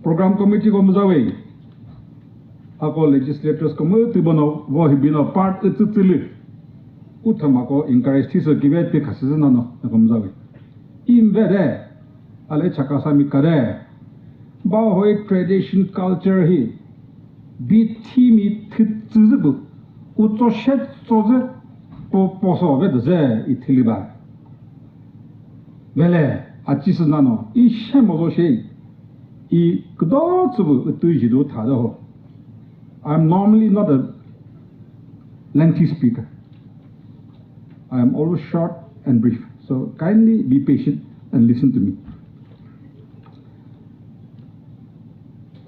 program committee ko mzawe ako legislators ko mo tibono wo hibino part tutuli utama ko encourage tiso give te khasizana no ko mzawe imvede ale chakasami kare ba hoi tradition culture hi bi timi tzuzu uto shet soze po poso ve de itiliba vele achisnano I shemozo shei I kdotsu tujido tadaho. I'm normally not a lengthy speaker. I am always short and brief. So kindly be patient and listen to me.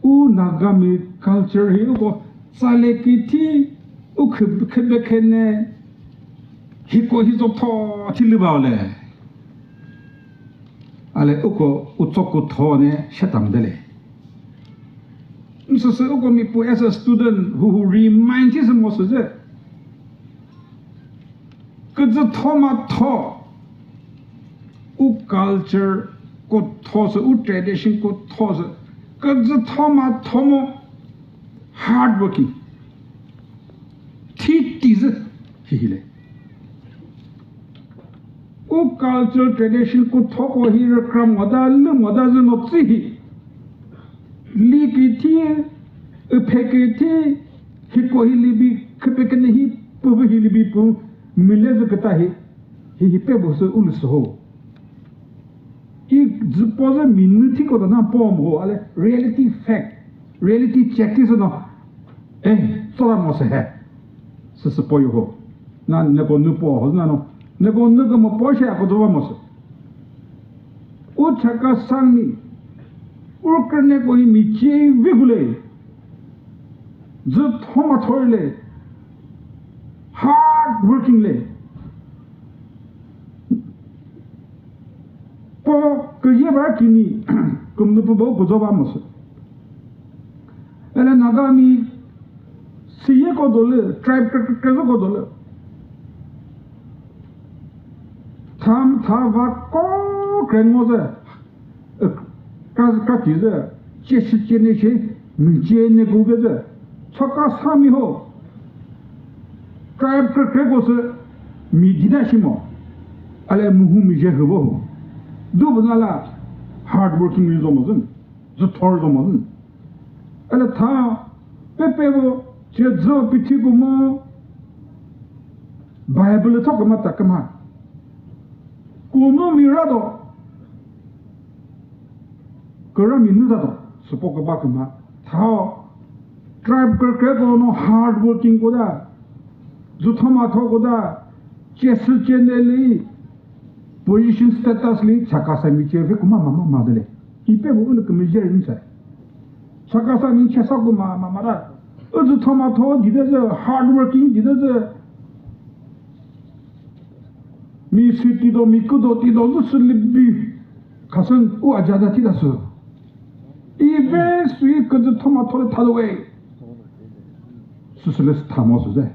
Nagami culture here go salekiti ukebekene hiko hizoto tilibaole. Ale uko utsoko thone shetamdele. So uko mipu as a student who reminds his Moses kudzu thoma tho u culture ko thos u tradition ko thos kudzu thoma thomo hard working tiz hile o cultural tradition ko thoko hir kram modal no tsi likiti epekiti hiko hilibi kepekene hi pubu hilibi pu milez kata hi pe boso ulso I suppose minuti ko na pom ho ale reality fact reality check is no sola mo se he se poyo ho na ne ko nu po ho na no Nego mo poshe akodovamos. O Chakhesang ni urkane ko hi michi vigule. Zut homa thoile. Hard working le. Po kuyeba kini kum nu po kodovamos. Ele nagami siye ko dole tribe ko dole. Tham thava ko krenmoze katize chesicene she mijene gubeze Chakhesang ho tribe kregose mididashimo ale muhu mije hebo dubnala hard working rizomozun zutorzomozun ale tha pepevo chezo pitigumo bible tokama takama Kuno mirado Kura minudado Supoka bakama Tao Tribe kerkego no hard working koda Zutama to koda Chesu cheneli Position status li Chakhesang mi chefe kuma mama madele Ipe bugulu kumijere insai Chakhesang mi chesa kuma mamara Zutama to dideze hard working dideze Mi sitido mi kudo tido suslibi kasan u ajada tidasu. Ibe sui kudu tomato tadaway. Susles tamos de.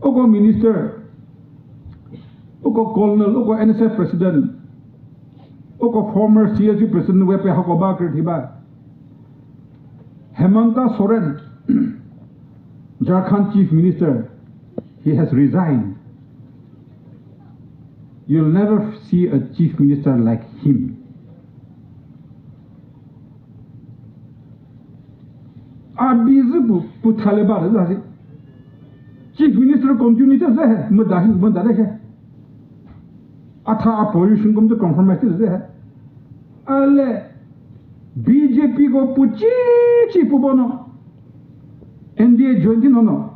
Ogo minister, ogo colonel, ogo NSF president, ogo former CSU president wepe hakobakir tiba. Hemanta Soren, Jharkhand chief minister, he has resigned. You'll never see a chief minister like him. Abizu puthalebar zasi. Chief minister continuity zeh mudahin mudare Atha opposition kom to compromise zeh. Ale BJP go puchi pubono. NDA joined no.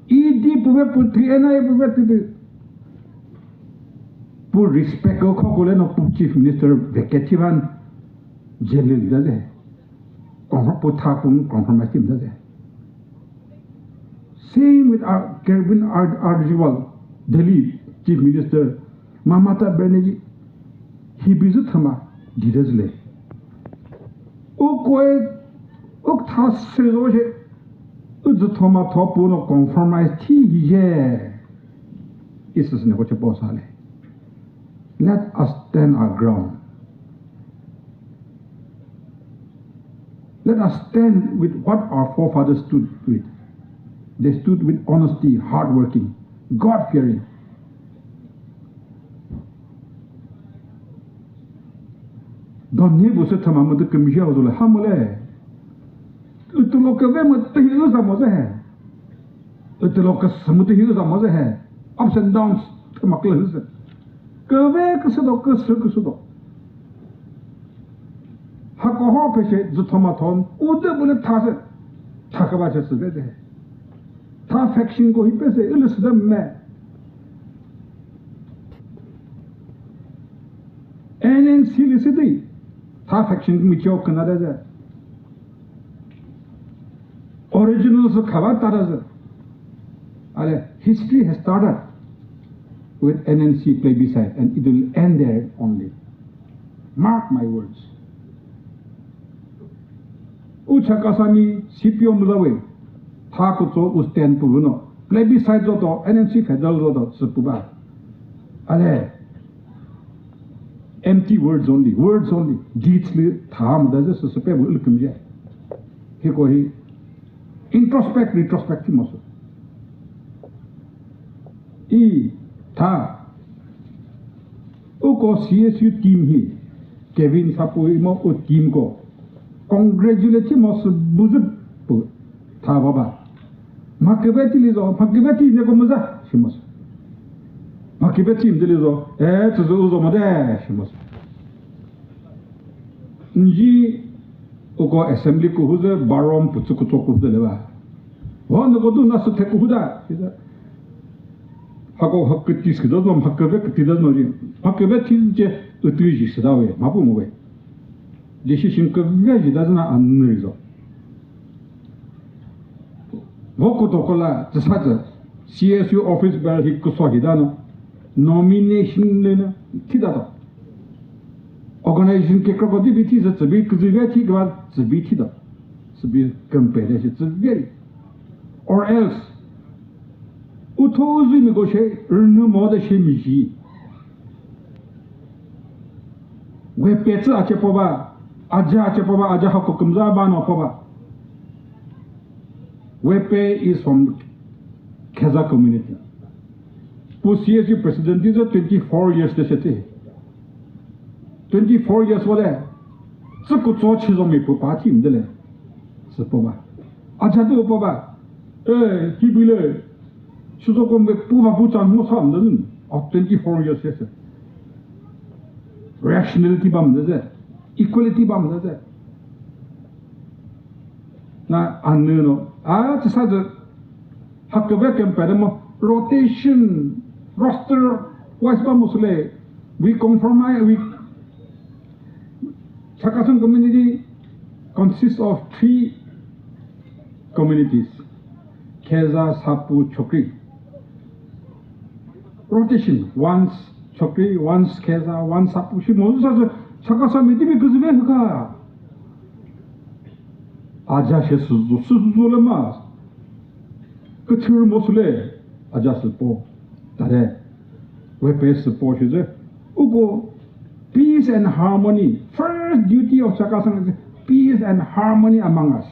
ED puve putri NI puve tibi. Pour respect au Kokole no chief minister veketivan jelil dade. Compromise dade. Same with our Kerwin Arjiwal, Delhi chief minister Mamata Banerjee. He bizutama didazle. O koe ok thas seroje uzutoma topu no compromise ti ye. Isus ne koche posale. Let us stand our ground. Let us stand with what our forefathers stood with. They stood with honesty, hardworking, God-fearing. Don nie bose thama mud kamisha ozula hamole. Utlo ka ve mat hi uza moze hai. Utlo ka samut hi uza moze hai. Ups and downs thama kla uza. Ka ve ka sado ka sado. Hakoho peshe zutama thon ude bole thase thakaba che sube de. Tha faction ko hi pese ilis da me. NNC lisidi. Tha faction mi chok kanada ja. Originals khaba taraza. Ale history has started with NNC plebiscite and it will end there only. Mark my words. Uchakasami CPO mulawe Takuto usten puno plebiscite zoto NNC federal zoto sepuba. Ale empty words only, deeds li tham does a sepe ulkum je. Hikohi introspect, retrospective moso. E ta uko CSU team hi Kevin Sapu imo o team ko congratulate mos buzub ta baba. Makibeti lizo, makibeti ne ko maza shimos. Makibeti imdelizo tuzo uzo mode shimos. Nji uko assembly ko huze barom putsuku toku deleba. Wanda ko du nasu teku huda. Hako hakki skido no hakkabe kitidas no ji. Hakkabe je utuji sidawe mabu mowe. Decision ko veji dazna anrizo. Woko tokola tsata CSU office bar hikko sohidano nomination lena tidada. Organization ke krokodi biti za tsabi kuziveti gwa tsabi tida. Tsabi compare shi tsabi. Or else utozi mi goshe rnu moda she miji. We petsa ache poba aja ache poba aja hakko kumza ba no poba. Wepe is from Kazakh community. Who CSU president is 24 years de chete. 24 years wale. Tsuku tso chizo mi pu party mdele. Sepoba. Ajadu poba. Hibile. Chuzo kombe puva buchan mo sam de of 24 years chete. Rationality bam de. Equality bam de. Na anno it's such a rotation, roster, we compromise. Chakhesang community consists of 3 communities: Kheza, Sapu, Chokri. Rotation, once Chokri, once Kheza, once Sapu. She knows that Chakhesang meeting because we have Aja she suzu mas. Kutur mosle aja sepo. Tare. We pay support is ugo peace and harmony. First duty of Chakhesang is peace and harmony among us.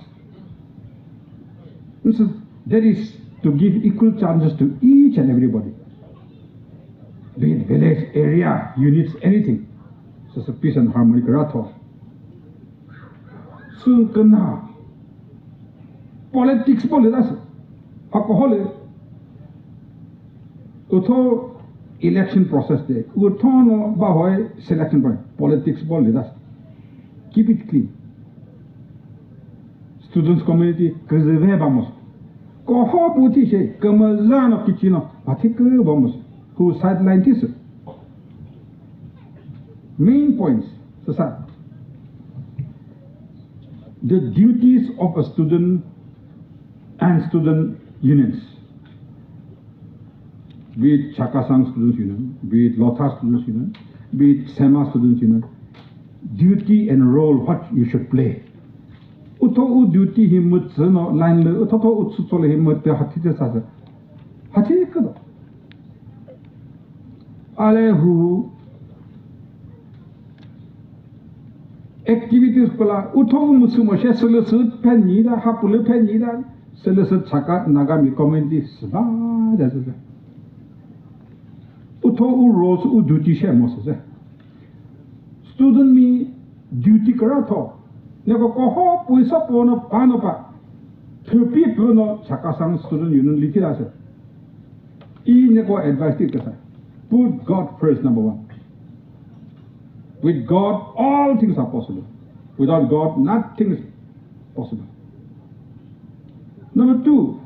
And so that is to give equal chances to each and everybody. Be it village, area, units, anything. So it's a peace and harmony karato. Soon kana. Politics politics, alcohol. Uto election process de. Uto no bahoy selection point. Politics politics. Keep it clean. Students community preserve vamos. Koho puti she kamazano kichino. Atik vamos. Who sideline this? Main points. So the duties of a student and student unions, be it Chakhesang Students Union, be it Lotha Students Union, be it Sema Students Union, duty and role what you should play. Uto u duty himut no line le uto utsole himut hatite sasa. Hatite kado. Ale who activities kola utho musumo she solusut penida hapulu penida solusut chaka nagami community sba jaza utho u roles u duty she mose student mi duty kara tho neko ko ho puisa pono panopa thupi pono Chakhesang Student Union likirase I neko advice ti kasa put God first, number one. With God, all things are possible. Without God, nothing is possible. Number two,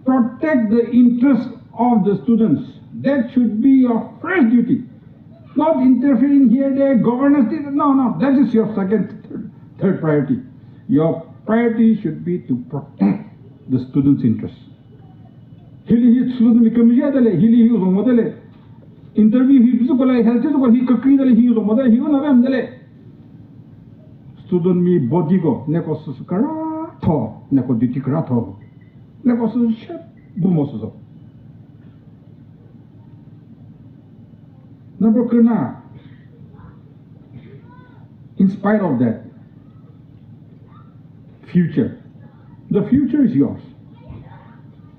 protect the interests of the students. That should be your first duty. Not interfering here, there, governance. No, that is your second, third priority. Your priority should be to protect the students' interests. Hili student mikamija dale, hili hi uzo modele. Interview hi bisu kola health is kola hi kakri dale hi uzo modele hi uzo nabem dale. Student mi body go neko susukara tho, neko duty kara tho, neko sushet bumosuzo. Number kena. In spite of that, future. The future is yours.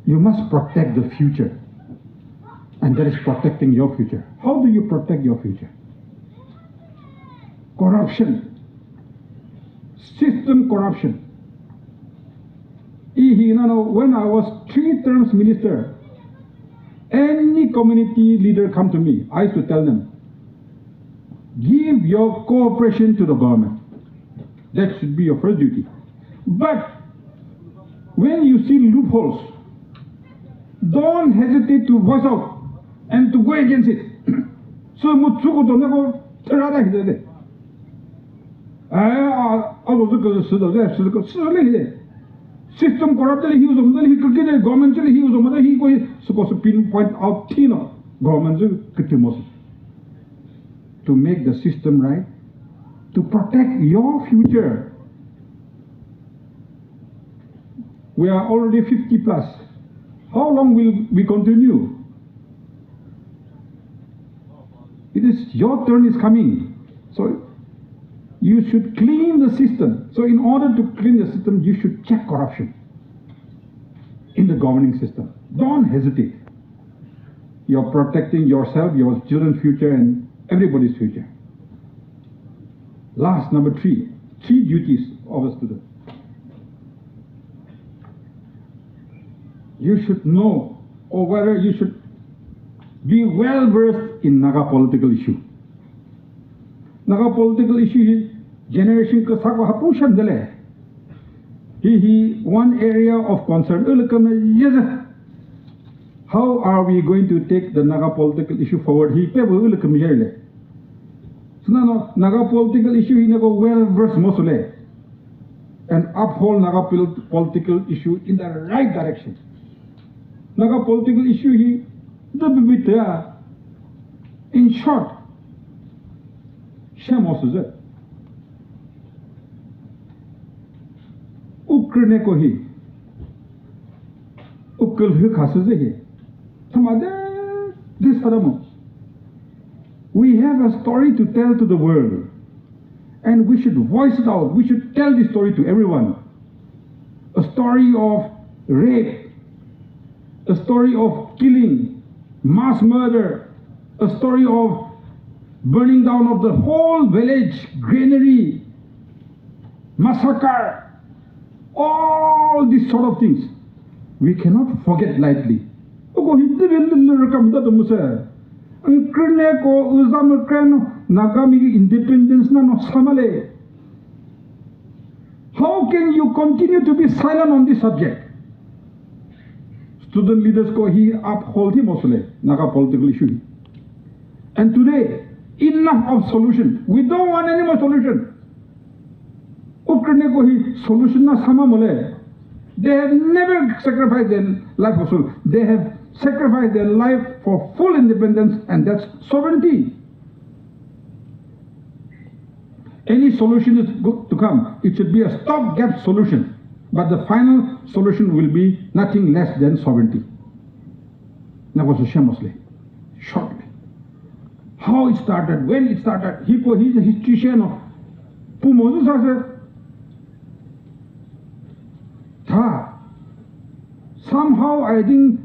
You must protect the future. And that is protecting your future. How do you protect your future? Corruption. System corruption. When I was 3 terms minister, any community leader come to me, I used to tell them, give your cooperation to the government. That should be your first duty. But when you see loopholes, don't hesitate to voice out and to go against it. So mutsuko to neko terada hide. System corrupted, he was on the he government he was on the he was supposed to pinpoint out Tino government to make the system right, to protect your future. We are already 50 plus. How long will we continue? It is your turn is coming. So you should clean the system. So in order to clean the system, you should check corruption in the governing system. Don't hesitate. You're protecting yourself, your children's future, and everybody's future. Last, number 3 duties of a student. You should know, or whether you should be well versed in Naga political issue. Naga political issue generation ka sakwa hapushan dale. One area of concern. How are we going to take the Naga political issue forward? So now Naga political issue he never well versed mosole and uphold Naga political issue in the right direction. Naga political issue he the in short Shamos Ukraine ko hi Ukul hi khasase hi Tamade this haramo. We have a story to tell to the world, and we should voice it out. We should tell this story to everyone. A story of rape, a story of killing, mass murder, a story of burning down of the whole village, granary, massacre, all these sort of things. We cannot forget lightly. Nagami independence na no samale. How can you continue to be silent on this subject? Student leaders ko he uphold him also Naga political issue. And today, enough of solution. We don't want any more solution. Ukraine ko he solution na sama mole. They have never sacrificed their life for soul. They have sacrificed their life for full independence, and that's sovereignty. Any solution is good to come. It should be a stopgap solution, but the final solution will be nothing less than sovereignty. That was a shamelessly, shortly. How it started, when it started, he's a historian of 부모도 사실 다 somehow I think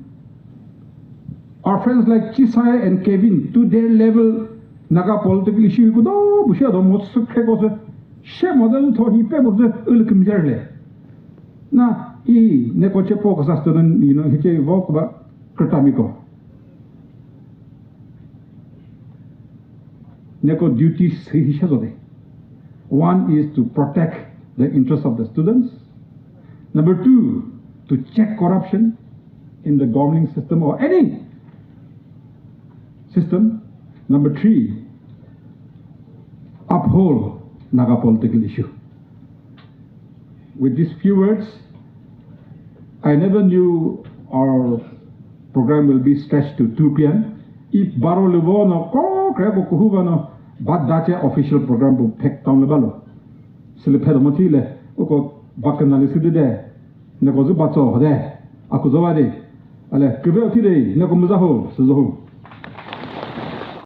our friends like Chisai and Kevin to their level Naga political issue ko do bushia do mot sukhe ko se she model to hi pe bo se ulkum jerle na I ne ko chepo ko sa student hiche vok ba kratamiko ne ko duties hi shazode. One is to protect the interests of the students. Number two, to check corruption in the governing system or any system. Number three, uphold Naga political issue. With these few words, I never knew our program will be stretched to 2 p.m. If Baro Lubo no ko krebo kuhuba no bad dache official program bu pek down le balo. Sile pedo motile oko bakanali sidide ne ko zu bato hode aku zawade ale kebe otide ne ko muzaho suzo